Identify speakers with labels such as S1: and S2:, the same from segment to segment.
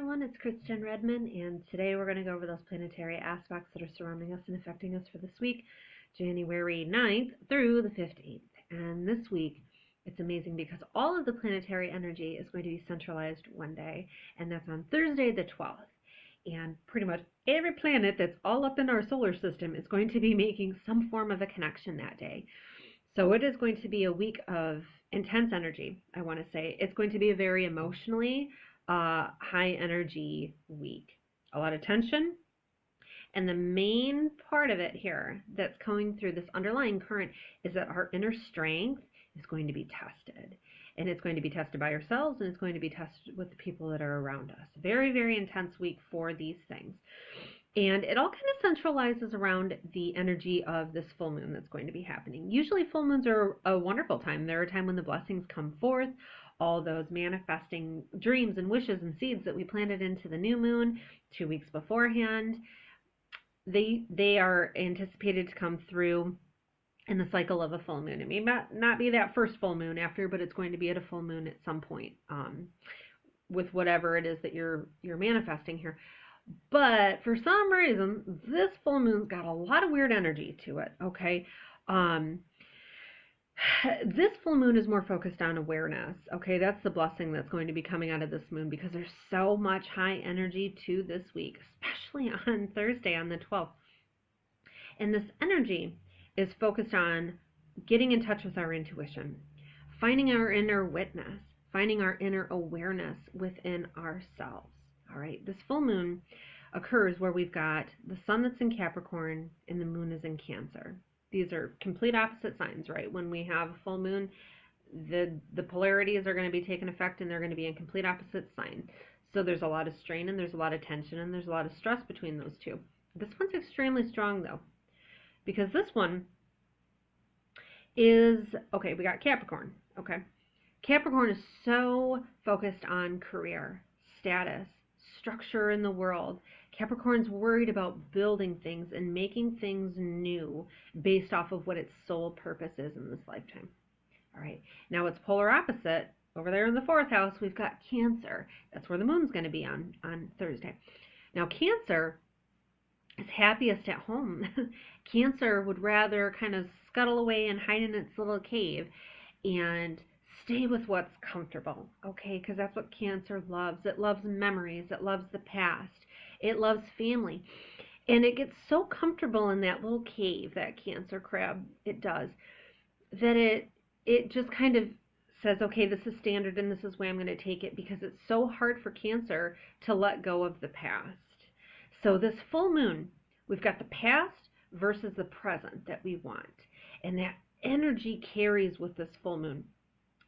S1: everyone, it's Kristen Redmond, and today we're going to go over those planetary aspects that are surrounding us and affecting us for this week, January 9th through the 15th. And this week, it's amazing because all of the planetary energy is going to be centralized one day, and that's on Thursday the 12th. And pretty much every planet that's all up in our solar system is going to be making some form of a connection that day. So it is going to be a week of intense energy, I want to say. It's going to be a very emotionally high energy week. A lot of tension. And the main part of it here that's going through this underlying current is that our inner strength is going to be tested. And it's going to be tested by ourselves, and it's going to be tested with the people that are around us. Very, very intense week for these things. And it all kind of centralizes around the energy of this full moon that's going to be happening. Usually full moons are a wonderful time. They're a time when the blessings come forth. All those manifesting dreams and wishes and seeds that we planted into the new moon 2 weeks beforehand, they are anticipated to come through in the cycle of a full moon. It may not be that first full moon after, but it's going to be at a full moon at some point with whatever it is that you're manifesting here. But for some reason, this full moon's got a lot of weird energy to it, okay? This full moon is more focused on awareness, okay? That's the blessing that's going to be coming out of this moon because there's so much high energy to this week, especially on Thursday on the 12th. And this energy is focused on getting in touch with our intuition, finding our inner witness, finding our inner awareness within ourselves, all right? This full moon occurs where we've got the sun that's in Capricorn and the moon is in Cancer. These are complete opposite signs, right? When we have a full moon, the polarities are going to be taking effect and they're going to be in complete opposite sign. So there's a lot of strain and there's a lot of tension and there's a lot of stress between those two. This one's extremely strong though, because this one is, okay, we got Capricorn, okay? Capricorn is so focused on career, status, structure in the world. Capricorn's worried about building things and making things new based off of what its sole purpose is in this lifetime. All right. Now it's polar opposite. Over there in the 4th house, we've got Cancer. That's where the moon's going to be on Thursday. Now Cancer is happiest at home. Cancer would rather kind of scuttle away and hide in its little cave and stay with what's comfortable, okay? Because that's what Cancer loves. It loves memories. It loves the past. It loves family. And it gets so comfortable in that little cave, that Cancer crab, it does, that it just kind of says, okay, this is standard and this is where I'm going to take it, because it's so hard for Cancer to let go of the past. So this full moon, we've got the past versus the present that we want. And that energy carries with this full moon.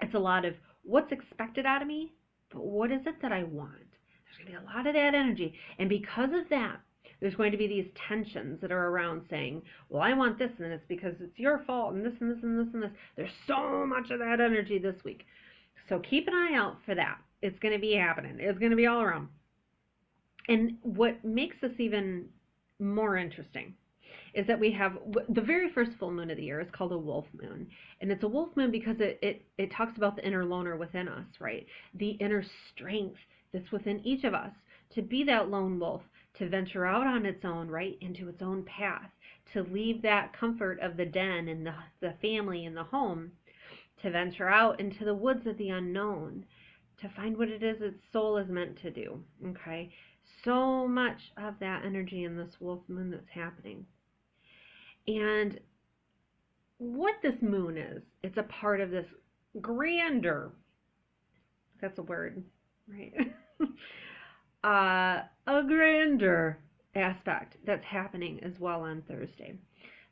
S1: It's a lot of what's expected out of me, but what is it that I want? There's going to be a lot of that energy. And because of that, there's going to be these tensions that are around saying, well, I want this, and it's because it's your fault, and this, and this, and this, and this. There's so much of that energy this week. So keep an eye out for that. It's going to be happening. It's going to be all around. And what makes this even more interesting is that we have the very first full moon of the year is called a wolf moon. And it's a wolf moon because it talks about the inner loner within us, right? The inner strength that's within each of us to be that lone wolf, to venture out on its own, right, into its own path, to leave that comfort of the den and the family and the home, to venture out into the woods of the unknown, to find what it is its soul is meant to do, okay? So much of that energy in this wolf moon that's happening. And what this moon is, it's a part of this grander, that's a word, right? A grander aspect that's happening as well on Thursday.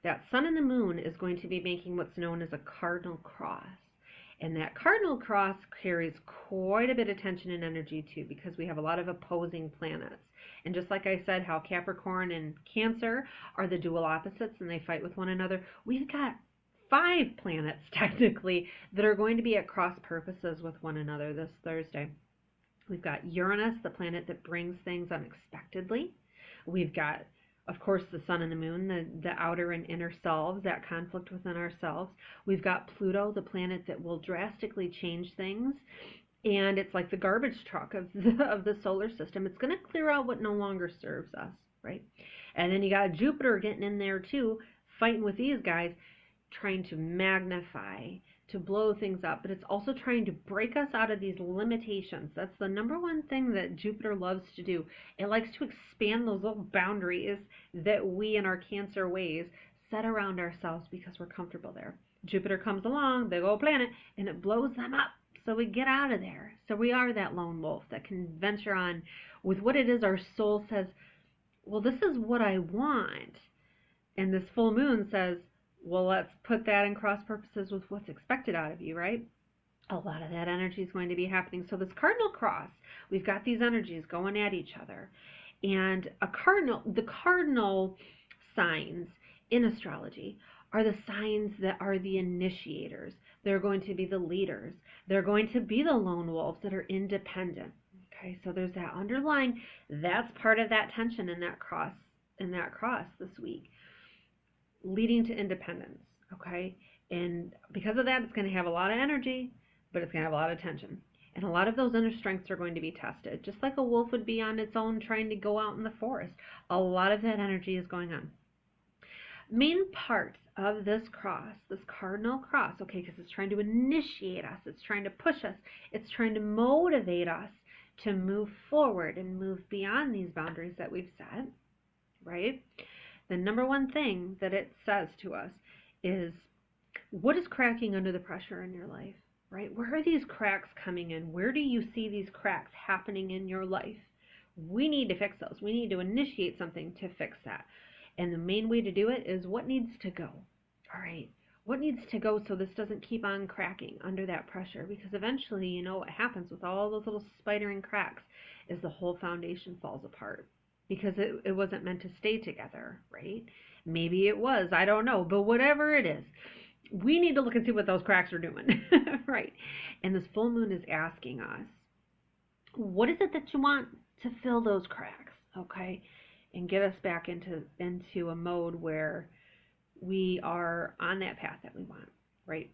S1: That sun and the moon is going to be making what's known as a Cardinal Cross. And that Cardinal Cross carries quite a bit of tension and energy too, because we have a lot of opposing planets. And just like I said, how Capricorn and Cancer are the dual opposites and they fight with one another, we've got 5 planets technically that are going to be at cross purposes with one another this Thursday. We've got Uranus, the planet that brings things unexpectedly. We've got, of course, the sun and the moon, the outer and inner selves, that conflict within ourselves. We've got Pluto, the planet that will drastically change things And it's like the garbage truck of the solar system. It's going to clear out what no longer serves us, right? And then you got Jupiter getting in there too, fighting with these guys, trying to magnify, to blow things up, but it's also trying to break us out of these limitations. That's the number one thing that Jupiter loves to do. It likes to expand those little boundaries that we in our Cancer ways set around ourselves because we're comfortable there. Jupiter comes along, big old planet, and it blows them up. So we get out of there. So we are that lone wolf that can venture on with what it is our soul says, well, this is what I want. And this full moon says, well, let's put that in cross purposes with what's expected out of you, right? A lot of that energy is going to be happening. So this cardinal cross, we've got these energies going at each other. And the cardinal signs in astrology are the signs that are the initiators. They're going to be the leaders. They're going to be the lone wolves that are independent. Okay, so there's that underlying, that's part of that tension in that cross this week, leading to independence. Okay, and because of that, it's going to have a lot of energy, but it's going to have a lot of tension. And a lot of those inner strengths are going to be tested, just like a wolf would be on its own trying to go out in the forest. A lot of that energy is going on. Main part of this cross, this cardinal cross, okay, because it's trying to initiate us, it's trying to push us, it's trying to motivate us to move forward and move beyond these boundaries that we've set, right? The number one thing that it says to us is, what is cracking under the pressure in your life, right? Where are these cracks coming in? Where do you see these cracks happening in your life? We need to fix those. We need to initiate something to fix that. And the main way to do it is what needs to go. All right, what needs to go so this doesn't keep on cracking under that pressure? Because eventually, you know what happens with all those little spidering cracks is the whole foundation falls apart because it wasn't meant to stay together, right? Maybe it was, I don't know, but whatever it is, we need to look and see what those cracks are doing, right? And this full moon is asking us, what is it that you want to fill those cracks, okay? And get us back into a mode where we are on that path that we want, right?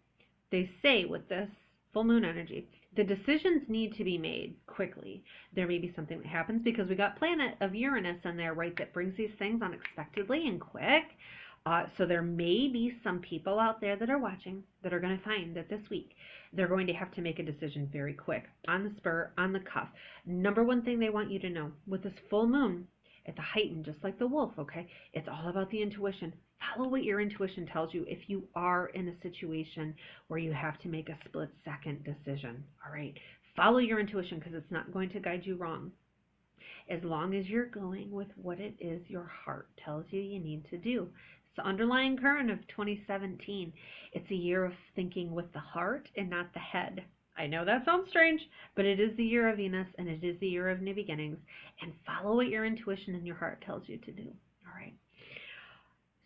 S1: They say with this full moon energy, the decisions need to be made quickly. There may be something that happens because we got planet of Uranus in there, right, that brings these things unexpectedly and quick. So there may be some people out there that are watching that are going to find that this week they're going to have to make a decision very quick, on the spur, on the cuff. Number one thing they want you to know with this full moon, at the heighten, just like the wolf, okay? It's all about the intuition. Follow what your intuition tells you if you are in a situation where you have to make a split-second decision, all right? Follow your intuition because it's not going to guide you wrong. As long as you're going with what it is your heart tells you you need to do. It's the underlying current of 2017. It's a year of thinking with the heart and not the head. I know that sounds strange, but it is the year of Venus, and it is the year of new beginnings. And follow what your intuition and your heart tells you to do. All right.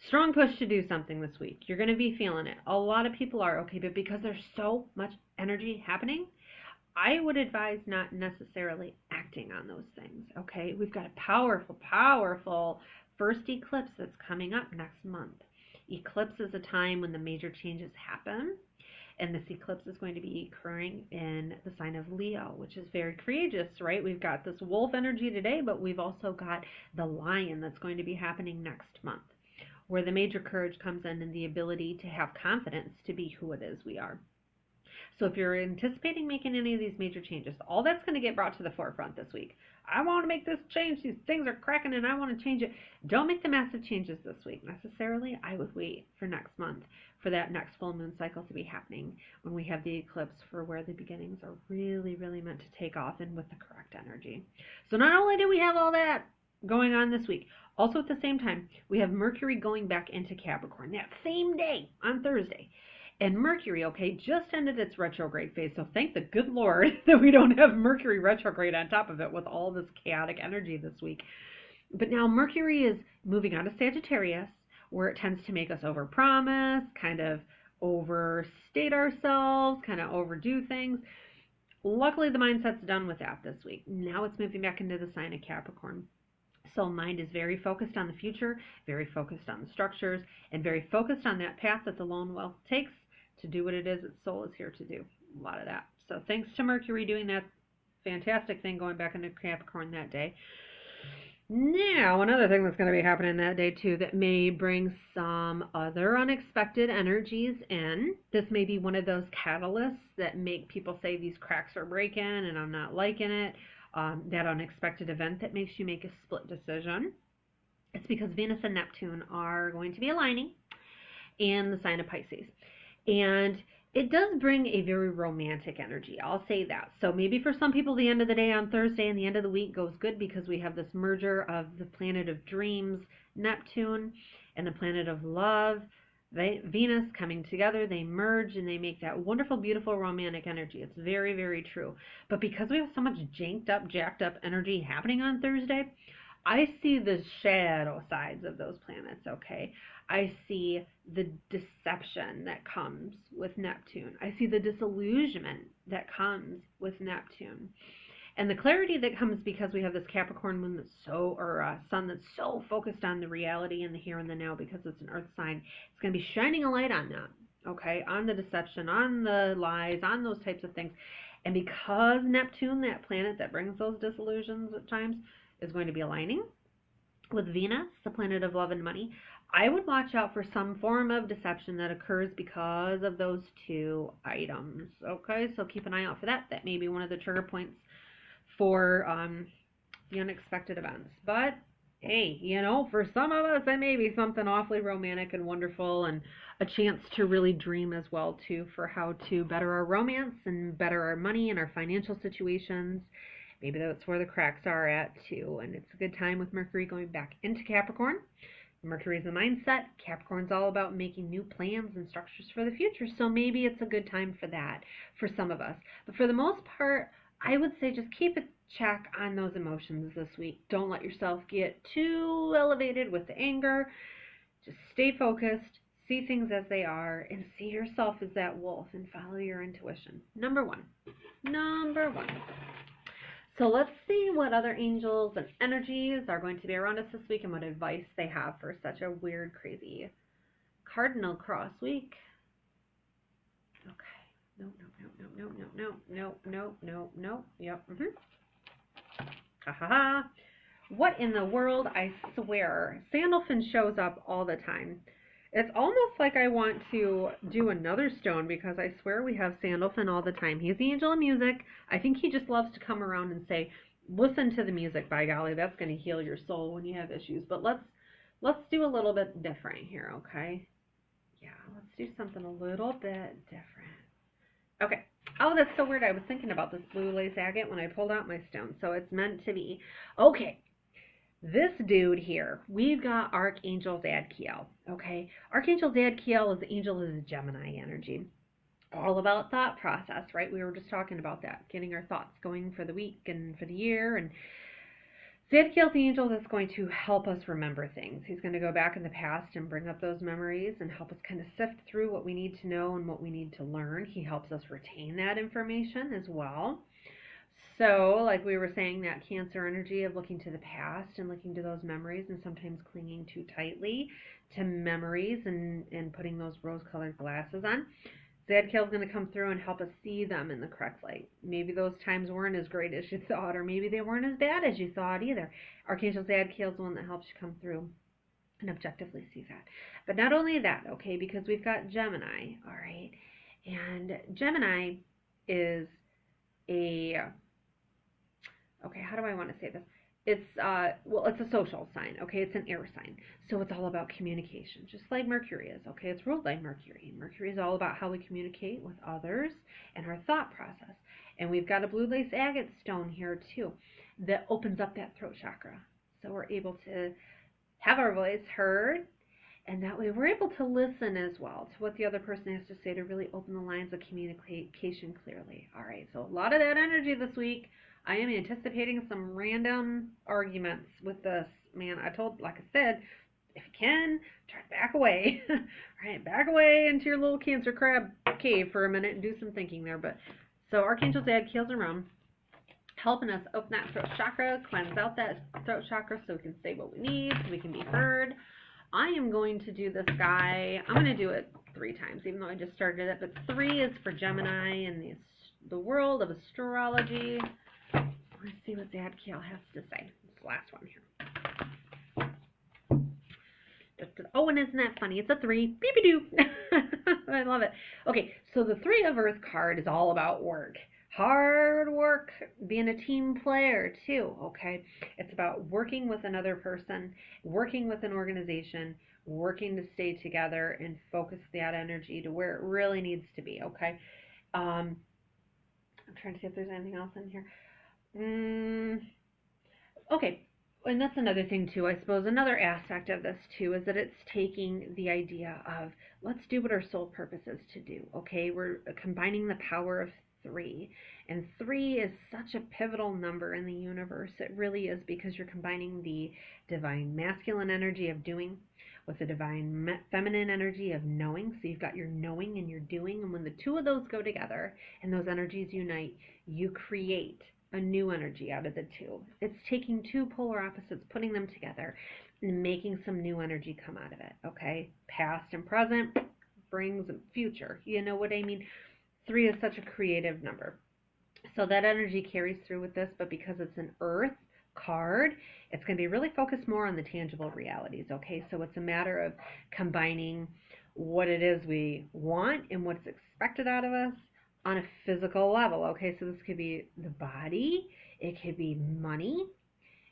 S1: Strong push to do something this week. You're going to be feeling it. A lot of people are, okay, but because there's so much energy happening, I would advise not necessarily acting on those things, okay? We've got a powerful, powerful first eclipse that's coming up next month. Eclipse is a time when the major changes happen. And this eclipse is going to be occurring in the sign of Leo, which is very courageous, right? We've got this wolf energy today, but we've also got the lion that's going to be happening next month, where the major courage comes in and the ability to have confidence to be who it is we are. So if you're anticipating making any of these major changes, all that's going to get brought to the forefront this week. I want to make this change. These things are cracking and I want to change it. Don't make the massive changes this week necessarily. I would wait for next month for that next full moon cycle to be happening when we have the eclipse, for where the beginnings are really, really meant to take off and with the correct energy. So not only do we have all that going on this week, also at the same time, we have Mercury going back into Capricorn that same day on Thursday. And Mercury, okay, just ended its retrograde phase, so thank the good Lord that we don't have Mercury retrograde on top of it with all this chaotic energy this week. But now Mercury is moving out of Sagittarius, where it tends to make us overpromise, kind of overstate ourselves, kind of overdo things. Luckily, the mindset's done with that this week. Now it's moving back into the sign of Capricorn. So mind is very focused on the future, very focused on the structures, and very focused on that path that the lone wolf takes to do what it is its soul is here to do. A lot of that. So thanks to Mercury doing that fantastic thing going back into Capricorn that day. Now, another thing that's going to be happening that day too that may bring some other unexpected energies in. This may be one of those catalysts that make people say these cracks are breaking and I'm not liking it. That unexpected event that makes you make a split decision. It's because Venus and Neptune are going to be aligning in the sign of Pisces. And it does bring a very romantic energy. I'll say that. So maybe for some people, the end of the day on Thursday and the end of the week goes good because we have this merger of the planet of dreams, Neptune, and the planet of love, Venus, coming together. They merge and they make that wonderful, beautiful, romantic energy. It's very, very true. But because we have so much jacked up energy happening on Thursday, I see the shadow sides of those planets, okay? I see the deception that comes with Neptune. I see the disillusionment that comes with Neptune. And the clarity that comes because we have this Capricorn moon that's sun that's so focused on the reality and the here and the now because it's an earth sign. It's going to be shining a light on that, okay? On the deception, on the lies, on those types of things. And because Neptune, that planet that brings those disillusions at times, is going to be aligning with Venus, the planet of love and money, I would watch out for some form of deception that occurs because of those two items. Okay, so keep an eye out for that. That may be one of the trigger points for the unexpected events. But hey, you know, for some of us, that may be something awfully romantic and wonderful and a chance to really dream as well, too, for how to better our romance and better our money and our financial situations. Maybe that's where the cracks are at, too. And it's a good time with Mercury going back into Capricorn. Mercury is the mindset. Capricorn's all about making new plans and structures for the future. So maybe it's a good time for that for some of us. But for the most part, I would say just keep a check on those emotions this week. Don't let yourself get too elevated with the anger. Just stay focused, see things as they are, and see yourself as that wolf and follow your intuition. Number one. So let's see what other angels and energies are going to be around us this week and what advice they have for such a weird, crazy Cardinal Cross week. Okay. No. Yep. Ha ha ha. What in the world? I swear. Sandalphon shows up all the time. It's almost like I want to do another stone because I swear we have Sandalphon all the time. He's the angel of music. I think he just loves to come around and say, listen to the music, by golly, that's going to heal your soul when you have issues. But let's do a little bit different here, okay? Yeah, let's do something a little bit different. Okay. Oh, that's so weird. I was thinking about this blue lace agate when I pulled out my stone, so it's meant to be. Okay. This dude here, we've got Archangel Zadkiel, okay? Archangel Zadkiel is the angel of the Gemini energy. All about thought process, right? We were just talking about that, getting our thoughts going for the week and for the year. And Zadkiel's the angel that's going to help us remember things. He's going to go back in the past and bring up those memories and help us kind of sift through what we need to know and what we need to learn. He helps us retain that information as well. So, like we were saying, that Cancer energy of looking to the past and looking to those memories and sometimes clinging too tightly to memories and putting those rose-colored glasses on. Zadkiel is going to come through and help us see them in the correct light. Maybe those times weren't as great as you thought, or maybe they weren't as bad as you thought either. Archangel Zadkiel is the one that helps you come through and objectively see that. But not only that, okay, because we've got Gemini, all right? And Gemini is okay, how do I want to say this? It's it's a social sign, okay? It's an air sign. So it's all about communication, just like Mercury is, okay? It's ruled by Mercury. Mercury is all about how we communicate with others and our thought process. And we've got a blue lace agate stone here too that opens up that throat chakra. So we're able to have our voice heard, and that way we're able to listen as well to what the other person has to say to really open the lines of communication clearly. All right, so a lot of that energy this week. I am anticipating some random arguments with this. Man, like I said, if you can, try to back away. All right, back away into your little Cancer crab cave for a minute and do some thinking there. But so Archangel Zadkiel's around, helping us open that throat chakra, cleanse out that throat chakra so we can say what we need, so we can be heard. I am going to do this guy. I'm going to do it 3 times, even though I just started it. But 3 is for Gemini and the the world of astrology. Let's see what Zadkiel has to say. This last one here. Oh, and isn't that funny? It's a 3. Beep-a-doo. I love it. Okay, so the 3 of Earth card is all about work. Hard work, being a team player too, okay? It's about working with another person, working with an organization, working to stay together and focus that energy to where it really needs to be, okay? I'm trying to see if there's anything else in here. Okay, and that's another thing too, I suppose. Another aspect of this too is that it's taking the idea of let's do what our soul purpose is to do, okay? We're combining the power of 3, and 3 is such a pivotal number in the universe. It really is, because you're combining the divine masculine energy of doing with the divine feminine energy of knowing. So you've got your knowing and your doing, and when the 2 of those go together and those energies unite, you create a new energy out of the 2. It's taking 2 polar opposites, putting them together, and making some new energy come out of it, okay? Past and present brings future. You know what I mean? 3 is such a creative number. So that energy carries through with this, but because it's an Earth card, it's going to be really focused more on the tangible realities, okay? So it's a matter of combining what it is we want and what's expected out of us on a physical level, okay? So this could be the body, it could be money,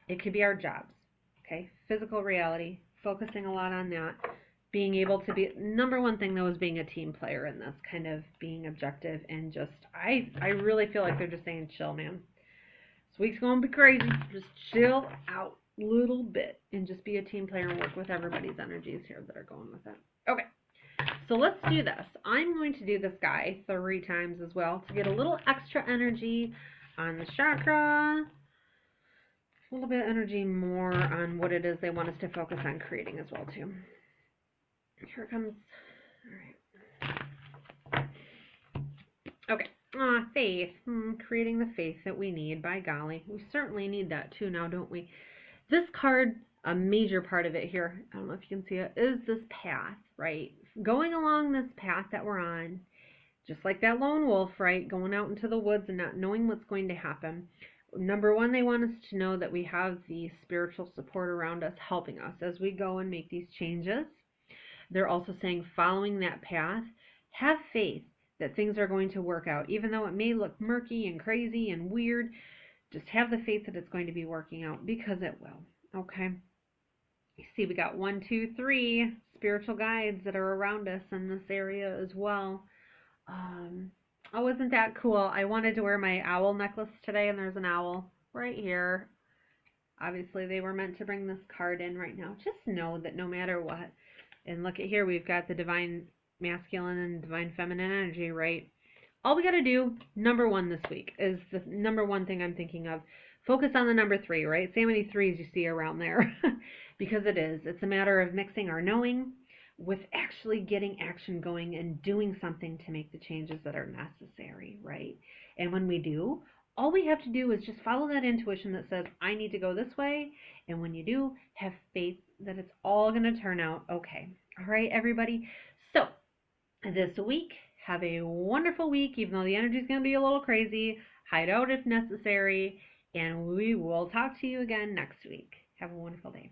S1: it could be our jobs, okay? Physical reality, focusing a lot on that. Being able to be, number one thing though is being a team player in this, kind of being objective and just, I really feel like they're just saying chill, man. This week's going to be crazy. Just chill out a little bit and just be a team player and work with everybody's energies here that are going with it. Okay, so let's do this. I'm going to do this guy 3 times as well to get a little extra energy on the chakra, a little bit of energy more on what it is they want us to focus on creating as well too. Here it comes. All right. Okay. Faith. Creating the faith that we need. By golly. We certainly need that too now, don't we? This card, a major part of it here, I don't know if you can see it, is this path, right? Going along this path that we're on, just like that lone wolf, right? Going out into the woods and not knowing what's going to happen. Number one, they want us to know that we have the spiritual support around us helping us as we go and make these changes. They're also saying, following that path, have faith that things are going to work out. Even though it may look murky and crazy and weird, just have the faith that it's going to be working out, because it will. Okay? You see, we got 1, 2, 3 spiritual guides that are around us in this area as well. Oh, isn't that cool? I wanted to wear my owl necklace today, and there's an owl right here. Obviously, they were meant to bring this card in right now. Just know that no matter what, and look at here, we've got the divine masculine and divine feminine energy, right? All we got to do, number 1 this week, is the number 1 thing I'm thinking of. Focus on the number 3, right? See how many 3s you see around there. Because it is. It's a matter of mixing our knowing with actually getting action going and doing something to make the changes that are necessary, right? And when we do, all we have to do is just follow that intuition that says, I need to go this way. And when you do, have faith that it's all going to turn out okay. All right, everybody. So this week, have a wonderful week, even though the energy is going to be a little crazy. Hide out if necessary. And we will talk to you again next week. Have a wonderful day.